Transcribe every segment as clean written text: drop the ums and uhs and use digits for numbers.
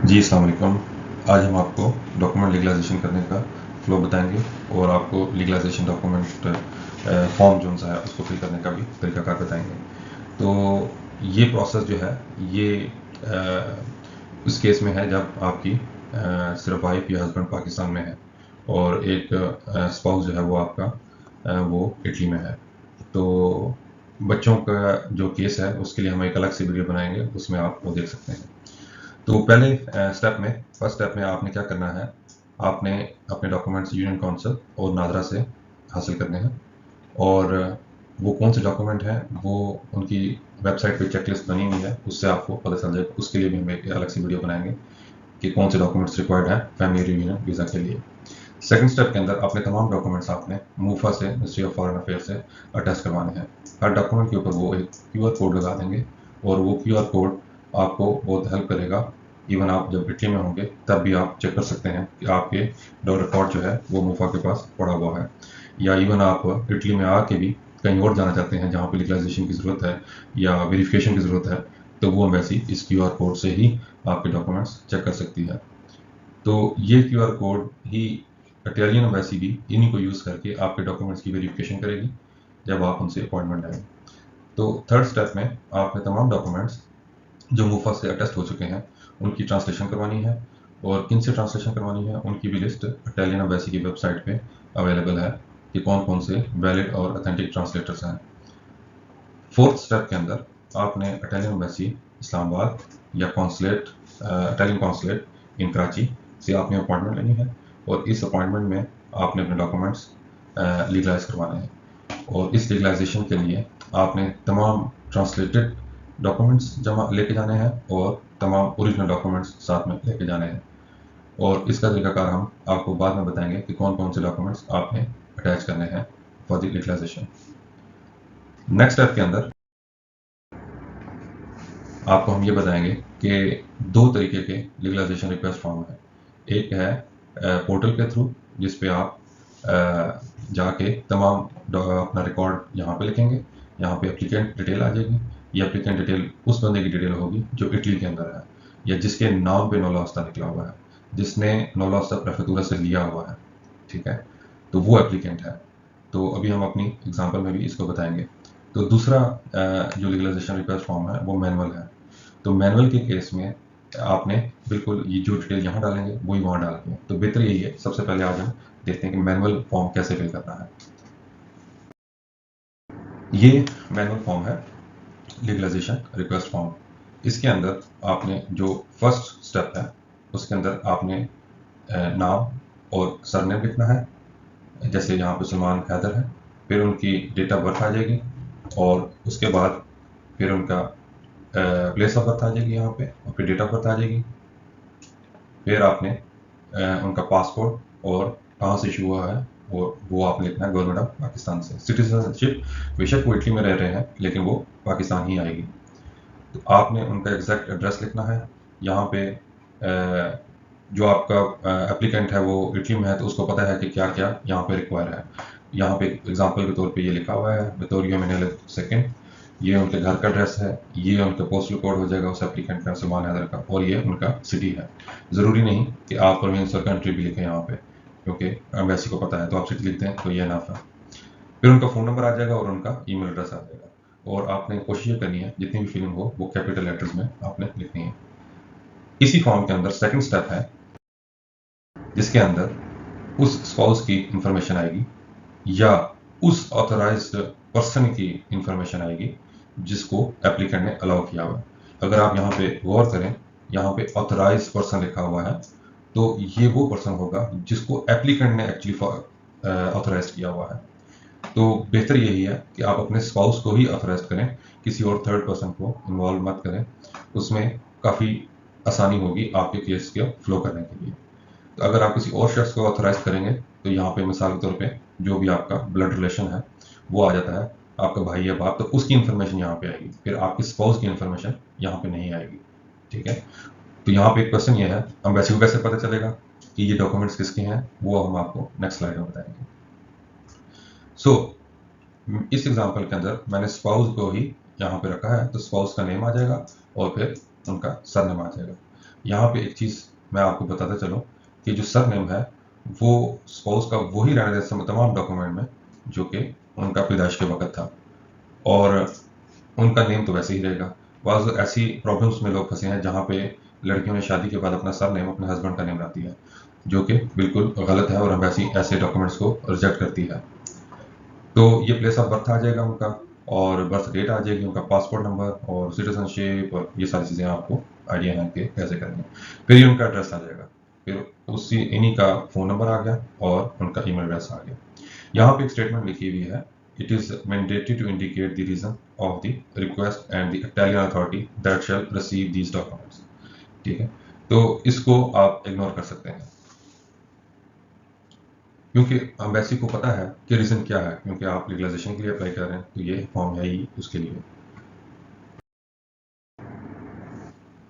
जी अस्सलाम वालेकुम। आज हम आपको डॉक्यूमेंट लीगलाइजेशन करने का फ्लो बताएंगे और आपको लीगलाइजेशन डॉक्यूमेंट फॉर्म जो सा है उसको फिल करने का भी तरीकाकार बताएंगे। तो ये प्रोसेस जो है ये उस केस में है जब आपकी सिर्फ वाइफ या हस्बैंड पाकिस्तान में है और एक स्पाउस जो है वो आपका वो इटली में है। तो बच्चों का जो केस है उसके लिए हम एक अलग से वीडियो बनाएंगे, उसमें आप वो देख सकते हैं। तो पहले स्टेप में फर्स्ट स्टेप में आपने क्या करना है, आपने अपने डॉक्यूमेंट्स यूनियन काउंसिल और नादरा से हासिल करने हैं और वो कौन से डॉक्यूमेंट हैं वो उनकी वेबसाइट पे चेकलिस्ट बनी हुई है, उससे आपको पता चल जाएगा। उसके लिए भी हम एक अलग से वीडियो बनाएंगे कि कौन से डॉक्यूमेंट्स रिक्वायर्ड है फैमिली रियूनियन वीज़ा के लिए। सेकंड स्टेप के अंदर अपने तमाम डॉक्यूमेंट्स आपने मूफा से, मिनिस्ट्री ऑफ फॉरेन अफेयर से अटैच करवाने हैं। हर डॉक्यूमेंट के ऊपर वो एक क्यूआर कोड लगा देंगे और वो क्यूआर कोड आपको बहुत हेल्प करेगा। इवन आप जब इटली में होंगे तब भी आप चेक कर सकते हैं कि आपके डॉ रिकॉर्ड जो है वो मूफा के पास पड़ा हुआ है, या इवन आप इटली में आके भी कहीं और जाना चाहते हैं जहाँ पे लीगलाइजेशन की ज़रूरत है या वेरिफिकेशन की ज़रूरत है, तो वो एम्बेसी इस क्यूआर कोड से ही आपके डॉक्यूमेंट्स चेक कर सकती है। तो ये क्यूआर कोड ही इटालियन एम्बेसी भी इन्हीं को यूज़ करके आपके डॉक्यूमेंट्स की वेरिफिकेशन करेगी जब आप उनसे अपॉइंटमेंट लेंगे। तो थर्ड स्टेप में आपने तमाम डॉक्यूमेंट्स जो मूफा से अटेस्ट हो चुके हैं उनकी ट्रांसलेशन करवानी है, और किन से ट्रांसलेशन करवानी है उनकी भी लिस्ट इटालियन एम्बेसी की वेबसाइट पे अवेलेबल है कि कौन कौन से वैलिड और ऑथेंटिक ट्रांसलेटर्स हैं। फोर्थ स्टेप के अंदर आपने इटालियन एम्बेसी इस्लामाबाद या कॉन्सुलेट इटालियन कॉन्सुलेट इन कराची से आपने अपॉइंटमेंट लेनी है, और इस अपॉइंटमेंट में आपने अपने डॉक्यूमेंट्स लीगलाइज करवाने हैं। और इस लीगलाइजेशन के लिए आपने तमाम ट्रांसलेटेड डॉक्यूमेंट्स जमा लेके जाने हैं और तमाम ओरिजिनल डॉक्यूमेंट्स साथ में लेके जाने हैं। और इसका तरीकाकार हम आपको बाद में बताएंगे कि कौन कौन से डॉक्यूमेंट्स आपने अटैच करने हैं for the legalisation. Next step के अंदर आपको हम ये बताएंगे कि दो तरीके के लीगलाइजेशन रिक्वेस्ट फॉर्म है। एक है पोर्टल के थ्रू, जिस पे आप जाके तमाम अपना रिकॉर्ड यहाँ पे लिखेंगे, यहाँ पे एप्लीकेंट डिटेल आ जाएगी। ये एप्लीकेंट डिटेल उस बंदे की डिटेल होगी जो इटली के अंदर है या जिसके नाम पे नोला ओस्ता निकला हुआ है, जिसने नोला ओस्ता प्रेफेक्टूरा से लिया हुआ है, ठीक है। तो वो एप्लीकेंट है। तो अभी हम अपनी एग्जांपल में भी इसको बताएंगे। तो दूसरा जो लीगलाइजेशन रिक्वेस्ट फॉर्म है वो मैनुअल है। तो मैनुअल के केस में आपने बिल्कुल ये जो डिटेल यहाँ डालेंगे वही वहाँ डालनी है। तो बेहतर यही है, सबसे पहले आज हम देखते हैं कि मैनुअल फॉर्म कैसे फिल करना है। ये मैनुअल फॉर्म है, लीगलाइजेशन रिक्वेस्ट फॉर्म। इसके अंदर आपने जो फर्स्ट स्टेप है उसके अंदर आपने नाम और सरनेम लिखना है। जैसे यहाँ पे सलमान हैदर है, फिर उनकी डेट ऑफ बर्थ आ जाएगी और उसके बाद फिर उनका प्लेस ऑफ बर्थ आ जाएगी यहाँ पे, और फिर डेट ऑफ बर्थ आ जाएगी। फिर आपने उनका पासपोर्ट और कहाँ से इशू हुआ है वो आपने लिखना है, गवर्नमेंट ऑफ पाकिस्तान से। सिटीजनशिप बेशक वो इटली में रह रहे हैं लेकिन वो पाकिस्तान ही आएगी। तो आपने उनका एग्जैक्ट एड्रेस लिखना है। यहाँ पे जो आपका एप्लीकेंट है वो इटली में है तो उसको पता है कि क्या क्या यहाँ पे रिक्वायर है। यहाँ पे एग्जाम्पल के तौर पे ये लिखा हुआ है, विक्टोरिया मिनेल सेकेंड, ये उनके घर का एड्रेस है, ये उनका पोस्टल कोड हो जाएगा उस एप्लीकेंट का, सलमान हैदर का, और ये उनका सिटी है। ज़रूरी नहीं कि आप प्रोविंस और कंट्री भी लिखें यहाँ पे, क्योंकि एम्बेसी को पता है, तो आप सिटी लिखते हैं तो ये इनफ है। फिर उनका फ़ोन नंबर आ जाएगा और उनका ईमेल एड्रेस आ जाएगा। और आपने कोशिश ये करनी है जितनी भी फीलिंग हो वो कैपिटल लेटर्स में आपने लिखनी है। इसी फॉर्म के अंदर सेकंड स्टेप है जिसके अंदर उस स्पाउस की इंफॉर्मेशन आएगी या उस ऑथराइज्ड पर्सन की इंफॉर्मेशन आएगी जिसको एप्लीकेंट ने अलाउ किया हुआ है। अगर आप यहाँ पे गौर करें, यहाँ पे ऑथराइज्ड पर्सन लिखा हुआ है, तो ये वो पर्सन होगा जिसको एप्लीकेंट ने एक्चुअली ऑथराइज किया हुआ है। तो बेहतर यही है कि आप अपने स्पाउस को ही ऑथराइज करें, किसी और थर्ड पर्सन को इन्वॉल्व मत करें। उसमें काफ़ी आसानी होगी आपके केस को फ्लो करने के लिए। तो अगर आप किसी और शख्स को ऑथराइज करेंगे तो यहाँ पे मिसाल के तौर पे जो भी आपका ब्लड रिलेशन है वो आ जाता है, आपका भाई या बाप, तो उसकी इन्फॉर्मेशन यहाँ पे आएगी, फिर आपकी स्पाउस की इन्फॉर्मेशन यहाँ पे नहीं आएगी, ठीक है। तो यहाँ पे एक क्वेश्चन ये है, एम्बेसी को कैसे पता चलेगा कि ये डॉक्यूमेंट्स किसके हैं, वो हम आपको नेक्स्ट स्लाइड में बताएंगे। सो इस एग्जांपल के अंदर मैंने स्पाउस को ही यहाँ पे रखा है, तो स्पाउस का नेम आ जाएगा और फिर उनका सरनेम आ जाएगा। यहाँ पे एक चीज़ मैं आपको बताता चलूँ कि जो सरनेम है वो स्पाउस का वही रहने देता है तमाम डॉक्यूमेंट में जो कि उनका पैदाइश के वक्त था, और उनका नेम तो वैसे ही रहेगा। बाज़ ऐसी प्रॉब्लम्स में लोग फंसे हैं जहाँ पे लड़कियों ने शादी के बाद अपना सरनेम अपने हस्बैंड का नेम रख दिया, जो कि बिल्कुल गलत है और एम्बेसी ऐसे डॉक्यूमेंट्स को रिजेक्ट करती है। तो ये प्लेस ऑफ बर्थ आ जाएगा उनका, और बर्थ डेट आ जाएगी, उनका पासपोर्ट नंबर और सिटीजनशिप, और ये सारी चीज़ें आपको आइडिया है कि कैसे करनी है। फिर ये उनका एड्रेस आ जाएगा, फिर उसी इन्हीं का फ़ोन नंबर आ गया और उनका ईमेल एड्रेस आ गया। यहाँ पे एक स्टेटमेंट लिखी हुई है, it is mandatory to indicate the reason of the request and the Italian authority that shall receive these documents. ठीक है, तो इसको आप इग्नोर कर सकते हैं क्योंकि एम्बेसी को पता है कि रीज़न क्या है, क्योंकि आप लीगलाइजेशन के लिए अप्लाई कर रहे हैं, तो ये फॉर्म है ही उसके लिए।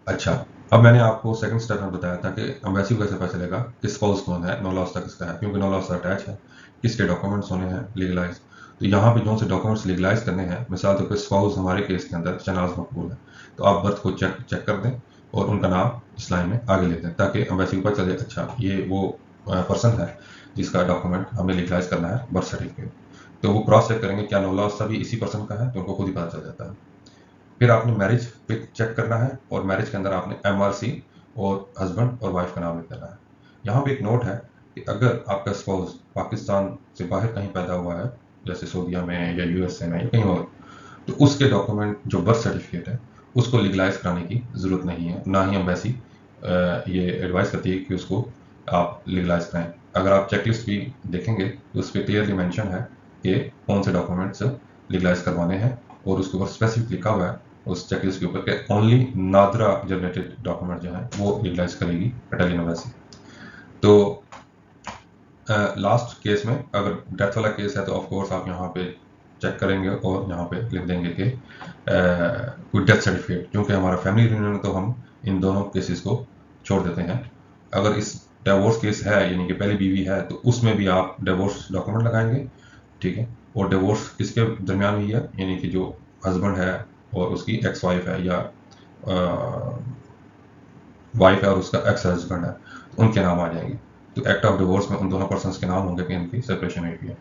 अच्छा, अब मैंने आपको सेकंड स्टेप में बताया था कि एम्बेसी को कैसे पता चलेगा कि स्पाउस कौन है, नो लॉस किसका है, क्योंकि नो लॉस अटैच है, किसके डॉक्यूमेंट्स होने हैं लीगलाइज। तो यहाँ पे जो से डॉक्यूमेंट्स लीगलाइज करने हैं, मिसाल तौर पर स्पाउस हमारे केस के अंदर शहनाज मकबूल है, तो आप बर्थ को चेक कर दें और उनका नाम इस लाइन में आगे लिख दें, ताकि एम्बेसी को पता चले अच्छा ये वो पर्सन है जिसका डॉक्यूमेंट हमें लीगलाइज करना है, बर्थ सर्टिफिकेट। तो वो क्रॉस चेक करेंगे क्या नो लॉस भी इसी पर्सन का है, तो उनको खुद ही पता चल जाता है। फिर आपने मैरिज पे चेक करना है, और मैरिज के अंदर आपने MRC और हस्बैंड और वाइफ का नाम लिख देना है। यहाँ पे एक नोट है कि अगर आपका स्पाउस पाकिस्तान से बाहर कहीं पैदा हुआ है, जैसे सऊदीया में या USA में या कहीं और, तो उसके डॉक्यूमेंट जो बर्थ सर्टिफिकेट है उसको लीगलाइज कराने की ज़रूरत नहीं है, ना ही एम्बेसी ये एडवाइस करती है कि उसको आप लीगलाइज कराएं। अगर आप चेकलिस्ट भी देखेंगे तो उस पर क्लियरली मेंशन है कि कौन से डॉक्यूमेंट्स लीगलाइज करवाने हैं, और उसके ऊपर स्पेसिफिक लिखा हुआ है उस चेकलिस्ट के ऊपर कि ओनली नादरा जनरेटेड डॉक्यूमेंट जो है वो लीगलाइज करेगी इटालियन एम्बेसी। तो लास्ट केस में अगर डेथ वाला केस है तो ऑफ कोर्स आप यहाँ पे चेक करेंगे और यहाँ पे लिख देंगे कि कोई डेथ सर्टिफिकेट, क्योंकि हमारा फैमिली यूनियन में तो हम इन दोनों केसेस को छोड़ देते हैं। अगर इस डिवोर्स केस है यानी कि पहली बीवी है तो उसमें भी आप डिवोर्स डॉक्यूमेंट लगाएंगे, ठीक है। और डिवोर्स किसके दरमियान हुई है, यानी कि जो हस्बैंड है और उसकी एक्स वाइफ है, या वाइफ है और उसका एक्स हस्बैंड है, तो उनके नाम आ जाएंगे। तो एक्ट ऑफ डिवोर्स में उन दोनों पर्सन्स के नाम होंगे कि इनकी सेपरेशन हुई है,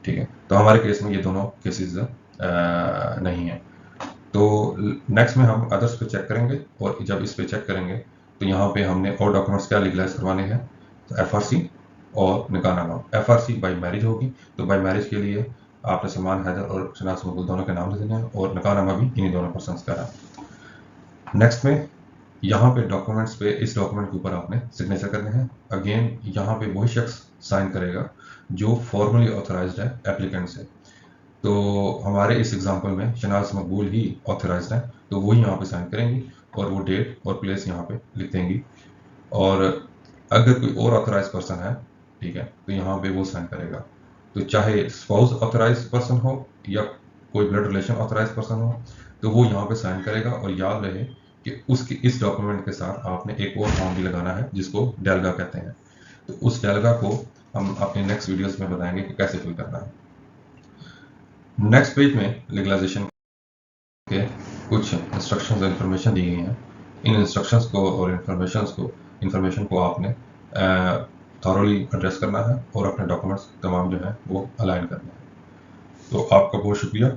ठीक है। तो हमारे केस में ये दोनों केसेस नहीं है। तो नेक्स्ट में हम अदर्स पे चेक करेंगे, और जब इस पे चेक करेंगे तो यहाँ पे हमने और डॉक्यूमेंट्स क्या लीगलाइज करवाने हैं, तो FRC और निकाहनामा। FRC बाई मैरिज होगी, तो बाई मैरिज के लिए आपने सलमान हैदर और शहनाज मकबूल दोनों के नाम लिख देने हैं, और निकाहनामा भी इन्हीं दोनों पर्सन्स का है। नेक्स्ट में यहाँ पे डॉक्यूमेंट्स पे इस डॉक्यूमेंट के ऊपर आपने सिग्नेचर करने हैं। अगेन यहाँ पे वही शख्स साइन करेगा जो फॉर्मली ऑथराइज्ड है एप्लीकेंट से। तो हमारे इस एग्जांपल में शहनाज मकबूल ही ऑथराइज्ड है, तो वही यहाँ पे साइन करेंगी और वो डेट और प्लेस यहाँ पे लिख देंगी। और अगर कोई और ऑथराइज पर्सन है, ठीक है, तो यहाँ पे वो साइन करेगा। तो चाहे स्पाउस ऑथराइज पर्सन हो या कोई ब्लड रिलेशन ऑथराइज पर्सन हो, तो वो यहाँ पे साइन करेगा। और याद रहे कि उसके इस डॉक्यूमेंट के साथ आपने एक और फॉर्म भी लगाना है जिसको डेलगा कहते हैं। तो उस डेलगा को हम अपने नेक्स्ट वीडियोस में बताएंगे कि कैसे फिल करना है। नेक्स्ट पेज में लीगलाइजेशन के कुछ इंस्ट्रक्शंस और इन्फॉर्मेशन दी गई हैं। इन इंस्ट्रक्शंस को और इन्फॉर्मेशन को आपने थॉरोली एड्रेस करना है और अपने डॉक्यूमेंट्स तमाम जो है वो अलाइन करना है। तो आपका बहुत शुक्रिया।